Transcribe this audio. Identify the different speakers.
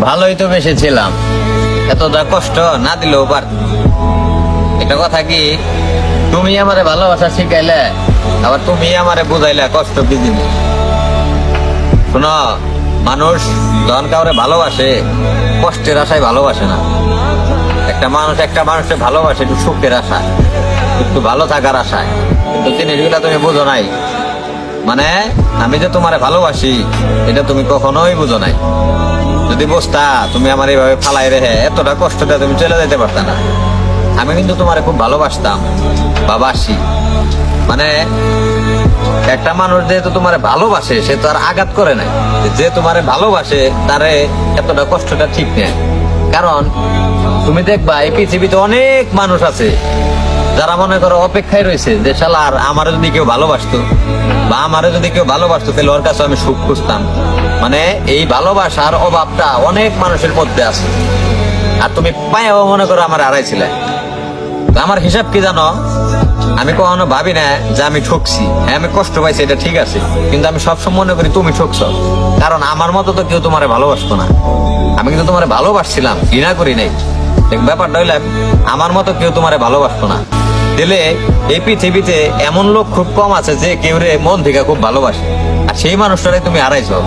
Speaker 1: ভালোই তো বেসেছিলাম, এতটা কষ্ট না দিলেও পার। এটা কথা কি, তুমি আমারে ভালোবাসা শিখাইলে, আবার তুমি আমারে বুঝাইলে কষ্ট কি জিনিস। শোনো, মানুষ যখন কাউরে ভালোবাসে কষ্টের আশায় ভালোবাসে না। একটা মানুষকে ভালোবাসে একটু সুখের আশায়, একটু ভালো থাকার আশায়। কিন্তু জিনিসগুলা তুমি বুঝো নাই। মানে আমি যে তোমারে ভালোবাসি এটা তুমি কখনোই বুঝো নাই। যদি বুঝতা তুমি আমার এইভাবে ফালাই রেখে এতটা কষ্টটা তুমি চলে যেতে পারতা না। আমি কিন্তু তোমারে খুব ভালোবাসতাম বা বাসি। মানে একটা মানুষ যেহেতু তোমারে ভালোবাসে সে তো আর আঘাত করে নাই। যে তোমারে ভালোবাসে তারে এতটা কষ্টটা ঠিক নেই। কারণ তুমি দেখবা এই পৃথিবীতে অনেক মানুষ আছে যারা মনে করো অপেক্ষায় রয়েছে যে শালা আর আমারে যদি কেউ ভালোবাসতো বা আমারে যদি কেউ ভালোবাসতো তাহলে ওর কাছে আমি সুখ খুঁজতাম। মানে এই ভালোবাসার অভাবটা অনেক মানুষের মধ্যে আছে। আর তুমি পায়েও মনে করো আমার হারাইছিলে। তো আমার হিসাব কি জানো, আমি কখনো ভাবি না যে আমি ঠকছি। হ্যাঁ, আমি কষ্ট পাইছি, এটা ঠিক আছে, কিন্তু আমি সবসময় মনে করি তুমি ঠকছ। কারণ আমার মতো তো কেউ তোমারে ভালোবাসতো না। আমি কিন্তু তোমারে ভালোবাসছিলাম, ঘৃণা করি নাই। ব্যাপারটা হইলে আমার মতো কেউ তোমারে ভালোবাসতো না। দিলে এই পৃথিবীতে এমন লোক খুব কম আছে যে কেউ রে মন থেকে খুব ভালোবাসে, আর সেই মানুষটারে তুমি হারাইছো।